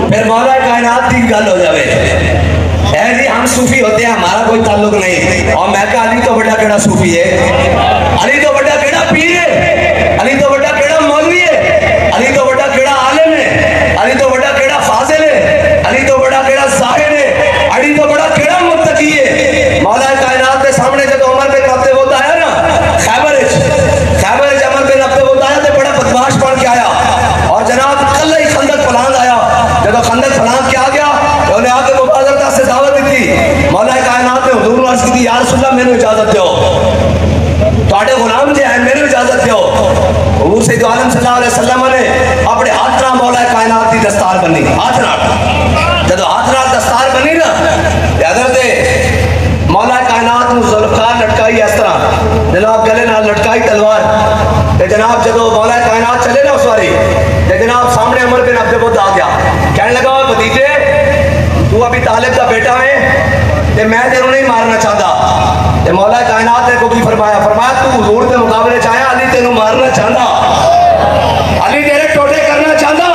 फिर मौला कायनात की गल हो जाए जी हम सूफी होते हैं, हमारा कोई ताल्लुक नहीं। और मैं कहा अली तो बड़ा केड़ा सूफी है, अली तो बड़ा केड़ा पीर है, अली तो बड़ा केड़ा मौलवी है, अली तो बड़ा केड़ा आलिम है, अली तो बड़ा केड़ा फाजिल है, अली तो बड़ा केड़ा साहिर है, अली तो बड़ा केड़ा मुत्तकी है। मौला कायनात के सामने जब उमर बिन अब्दुल वद्द आया ना खैबर उमर बिन अब्दुल वद्द आया तो बड़ा बदमाश बन के आया और जनाब कल ही खंदक फलांग आया। जब खंदक फलांग के आ गया तो उन्हें आके मुबारकता से दावत दी। मौला कायनात ने हुजूर अर्ज़ की या रसूल अल्लाह मेनू इजाजत दो, ਤੁਹਾਡੇ गुलाम जो है मेनू इजाजत दो। हुजूर सैयद आलम सल्लल्लाहु अलैहि वसल्लम ने अपने हाथ नाल मौला कायनात की दस्तार बनी, हाथ नाल जब हाथ नाल दस्तार बनी ना हज़रत मौला कायनात नू जुल्फ़कार लटकाई इस तरह जनाब गले नाल लटकाई तलवार ते जनाब जदों मौला कायनात चले ना उस वारी ते जनाब सामने उमर बिन अब्दुल वद्द आ गया, कहने लगा भतीजे तू अभी तालिब का बेटा है ते मैं तेनू नहीं मारना चाहता। ते मौला कायनात ने को की फरमाया तू हुजूर के मुकाबले चाहे अली तेनू मारना चाहता, अली तेरे टोटे करना चाहता,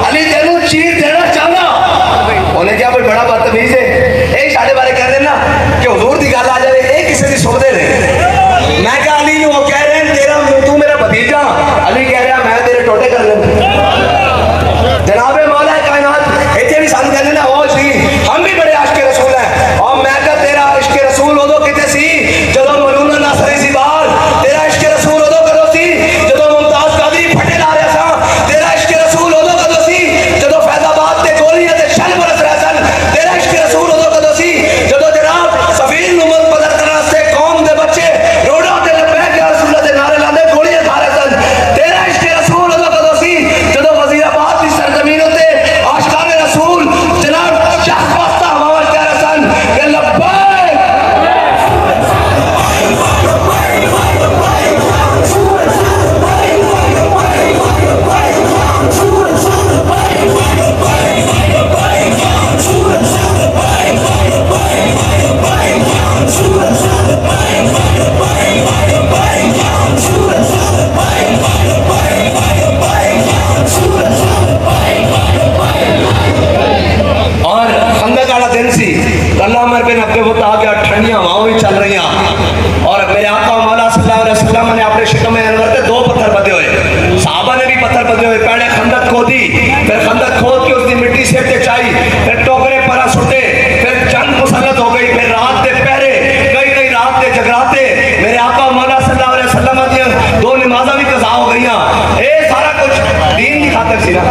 अली तेनू चीर देना चाहता। उन्हें क्या कोई बड़ा बदतमीज है यही साढ़े बारे कह देना कि हुजूर की गल आ जाए ये किसी की सुनते नहीं। मैं क्या अली वो कह रहे हैं तेरा तू मेरा भतीजा, अली कह रहा मैं तेरे टोटे कर लेना। जनाबे मौला कायनात इतने भी सानू कहते ना वो सी हम भी बड़े आशिक रसूल हैं और मैं क्या तेरा इश्क रसूल उदो किते सी जदों मलूना नासरी सी बाहर, तेरा इश्क रसूल उदो कदों सी जदों मुमताज कादरी फटे ला रहा सा, तेरा इश्क रसूल उदो कदों सी जदों फैजाबाद ते गोलियां ते शल बरस रहे सन, तेरा इश्क रसूल उदो कदों सी जदों जनाब सफीर नुमल बदर करने से कौम दे बच्चे रोडों ते लब्बैक या रसूल दे नारे लांदे गोलियां खा रहे सन, तेरा इश्क रसूल उदो कदों सी जदों वजीराबाद की सरजमीनों ते आशिकान रसूल जनाब शहबास्ता हवा कह रहे सन कि लब्बैक। और खंदक वाला दिन सी अल्लाह उमर बिन अब्दुल वद्द आ गया, ठंडियां हवाएं भी चल रही और मेरे आका मौला सल्लल्लाहु अलैहि वसल्लम ने अपने शिकम अनवर पे दो पत्थर बंधे हुए, सहाबा ने भी पत्थर बंधे हुए। पहले खंदक खोदी, फिर खंदक खोद के उसकी मिट्टी से चाई, फिर टोकरे पर सुटे, फिर जंग मुसल्लत हो गई, फिर रात के पहरे कई रात के जगराते मेरे आका मौला सल्लल्लाहु अलैहि वसल्लम दी दो नमाज़ां भी कज़ा हो गई। ये सारा कुछ दीन की खातिर सी ना।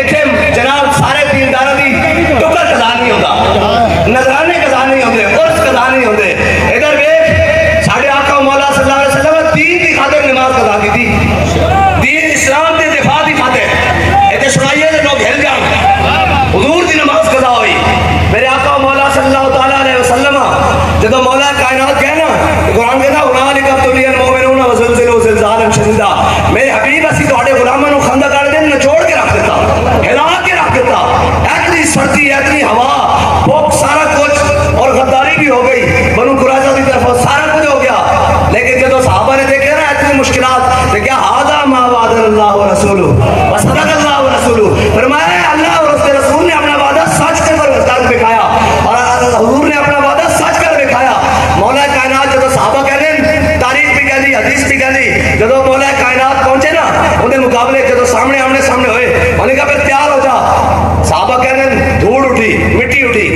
इत्थे जनाब सारे दीनदारां दी टुकर कज़ा नहीं होता, नजराने कज़ा नहीं होते, उर्स कज़ा नहीं होते। इधर वेख साढ़े आका मौला सल्लल्लाहु अलैहि वसल्लम दीन की खातिर नमाज कज़ा की थी, दीन इस्लाम के दिफा की खातिर। इतने सुनाइए तो लोग हिल जाओ, हुजूर की नमाज कज़ा हुई। मेरे आका मौला सल्लल्लाहु ताला अलैहि वसल्लम जब मौला कायनात कहे ना कुरान कहता हुनालिका तुब्लियल मुमिनून व ज़ुलज़िलू ज़िलज़ालन शदीदा, मेरे हबीब असी तुहाडे गुलामां नूं खंदक वाले दिन निचोड़ के रख देता, हिला के रख देता। इतनी सर्दी इतनी हवा भूख सारा कुछ और गद्दारी भी हो गई बनु कुरैज़ा की तरफ, सारा कुछ हो गया। लेकिन जब सहाबा ने देखे ना इतनी मुश्किलात तो क्या हादा मा वअदल्लाहु व रसूलुहु व सदक़ल्लाहु व रसूलुहु, फरमाया अल्लाह और उसके रसूल ने अपना वादा सच कर दिखाया और हुजूर ने अपना वादा सच कर दिखाया। मौला कायनात जब सहाबा कह रहे तारीख भी कह दी हदीस भी कह दी, जब मौला कायनात पहुंचे ना उनके मुकाबले जब सामने आमने सामने हुए उन्होंने कहा फिर तैयार हो जा। सहाबा कह रहे धूड़ उठी मिट्टी उठी,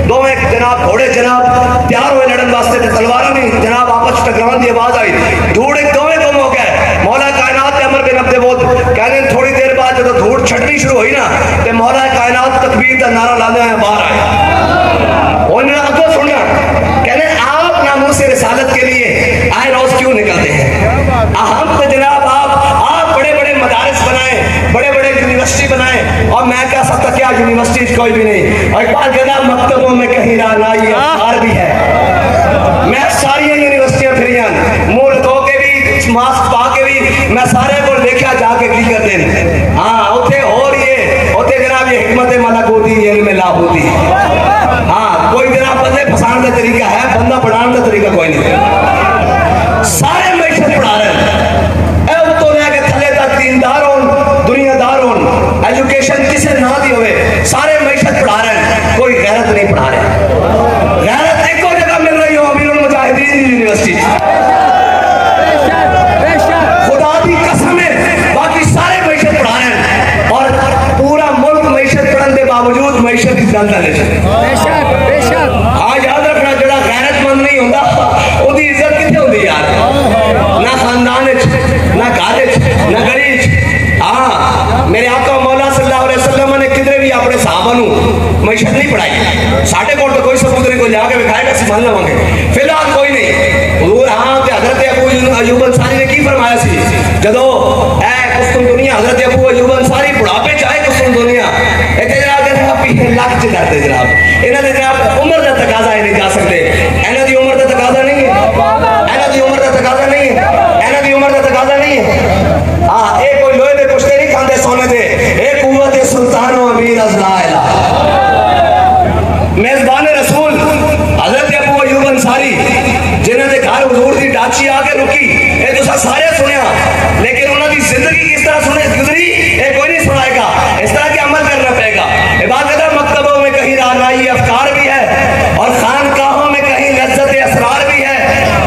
दो एक जनाब घोड़े जनाब तैयार हुए लड़न वास्ते, तलवार में जनाब आपस टकराने की आवाज आई, धूड़ एक दोवें गुम हो गए। मौला कायनात के उमर बिन अब्दुल वद्द कह रहे थोड़ी देर बाद जब धूड़ छटनी शुरू हुई ना तो मौला कायनात तकबीर का नारा लाने बाहर आए। उन्होंने अगो सुना कहने आप नामों से रिसालत के लिए आए रोज क्यों निकलते हैं? हम तो जनाब आप बड़े बड़े मदारिस बनाए, बड़े बड़े यूनिवर्सिटी बनाए और मैं कह सकता क्या यूनिवर्सिटी कोई भी नहीं। और इकबाल कहना मकतबों में कहीं रानाई अखबार भी है, मैं सारी यूनिवर्सिटियां फिरियां मुंह धो के भी मास्क पा के भी मैं सारे को देखा जाके की करते हैं। हाँ उथे हो रही है उथे जनाब ये हिकमत मलाकूती इल्म लाहूती। हाँ कोई जनाब बंदे फसाने का तरीका है, बंदा बढ़ाने का तरीका कोई नहीं। सारे मैशत पढ़ा रहे हैं तो लेके थले तक दीनदार हो दुनियादार हो, एजुकेशन किसे ना दी सारे मैशत पढ़ा रहे हैं, कोई गैरत नहीं पढ़ा रहे। गैरत एक और जगह मिल रही हो, अमीरुल मुजाहिदीन यूनिवर्सिटी, खुदा की कसम है, बाकी सारे मैशत पढ़ा रहे हैं और पूरा मुल्क मैशत पढ़ने के बावजूद मैशत की जानता नहीं। हाँ याद रखना, जरा गैरतमंद नहीं होता उसकी इज्जत कितने होती यार, ना खानदान ना घर ना गली। हाँ मेरे आका मौला सल्लल्लाहु अलैहि वसल्लम ने किधरे भी अपने साहबा नूं मैशत नहीं पढ़ाई। साढ़े कोल तो कोई सबूत नहीं, कोई लिया विखाएगा सी मान लवांगे, फिलहाल कोई नहीं। हुजूर हाँ ते हजरत अबू अयूब अंसारी ने की फरमाया सी, जदों ए कुस्तुम दुनिया हजरत अबू अयूब अंसारी बुढ़ापे चाहे कुस्तुम दुनिया इतने जनाब के लख च करते जनाब, इन्होंने जनाब उम्र का तकाजा नहीं जा सकते, इन्हों की उम्र का तकाजा नहीं है, इन्हों की उम्र का तकाजा नहीं है, इन्हों की उम्र का तकाजा नहीं है। हाँ ये कोई लोहे के कुश्ते नहीं खाते सोने के, एक कुव्वत सुल्तान अमीर अज़लाइला मेजबान रसूल हजरत अबू अयूब अंसारी जिन्होंने घर हुजूर की डाची आके रुकी, ये तुसा सारे सुनिया, लेकिन उन्होंने जिंदगी किस तरह सुने गुजरी ये कोई नहीं सुनाएगा। इस तरह के अमल करना पड़ेगा। इबादत मकतबों में कहीं रानाई अफकार भी है और खानकाहों में कहीं लज्जत असरार भी है।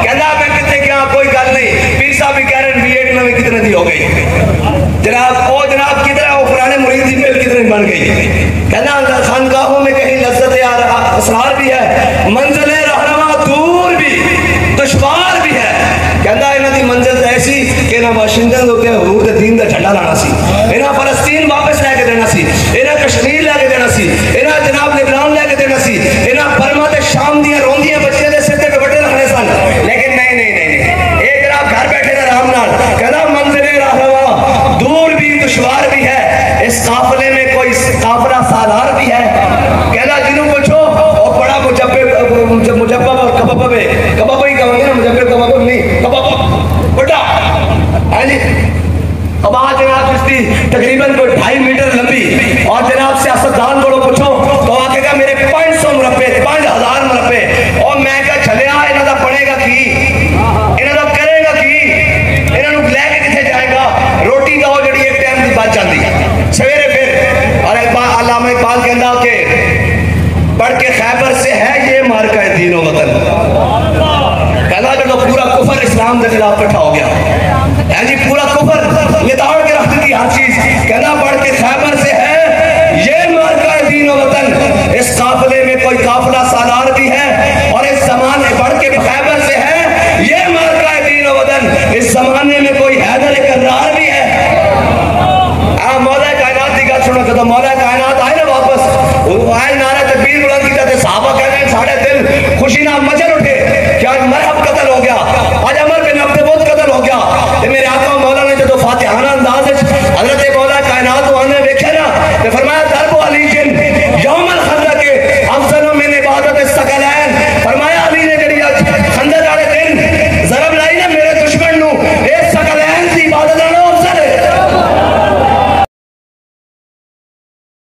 कहना मैं कितने क्या कोई गल नहीं, पीर साहब भी कह रहे हैं B.Ed में कितने दी हो गई जनाब, ओ जनाब कितना वो पुराने मुरीद की मेल कितने बन गई। कहना खानकाहों में कहीं लज्जत असरार भी है, मंजिलें रहनुमा दूर भी दुश्वार भी है। कहता इन्हों की मंजिल ऐसी कि इन्हें वाशिंगटन के हुजूर के दीन का झंडा लाना सी, इन्हें फलस्तीन वापस लैके देना सी, इन्हें कश्मीर लैके देना सी, इन्हें जनाब लेबनान लैके देना सी, इन्हें बर्मा के शाम दियां रोंदियां बच्चे के सिर पे बड़े रखने सन, लेकिन नहीं नहीं नहीं एक जनाब घर बैठे थे आराम नाल। कहना मंजिलें रहनुमा दूर भी दुश्वार भी है, इस काफिले में कोई काफिला सालार भी है। कहना जिन्हों पूछो और बड़ा मुजब्बा और कबाब ही कहेंगे ना, मुजब्बे कबाब नहीं कबाब बड़ा है जी। अब आज जनाब इसकी तकरीबन कोई 2.5 मीटर लंबी और जनाब सियासतदान को पूछो तो आखेगा मेरे 500 मुरब्बे 5000 मुरब्बे, और मैं क्या चलिया इन्हों का बनेगा की, इन्हों का करेगा की, इन्हों लैके कितने जाएगा। रोटी का वो जी एक टाइम की बच जाती सवेरे फिर, और अल्लामा इकबाल कहता कि बढ़ के खैबर से है ये मार्का है दीनो वतन। कहना जो पूरा कुफर इस्लाम के खिलाफ इकट्ठा हो गया है जी, पूरा कुफर लिताड़ के रख दी हर चीज। कहना बढ़ के खैबर से है ये मार्का है दीनो वतन, इस काफिले में कोई काफिला सालार भी है और इस जमाने बढ़ के खैबर से है ये मार्का है दीनो वतन, इस जमाने में कोई हैदर कर्रार भी है। मौला कायनात की गल सुनो, जब मौला कायनात आए ना वापस आए नारा तकबीर बुलंद किया, साहबा कह रहे हैं साढ़े दिल खुशी ना मचल उठे, क्या मरहबा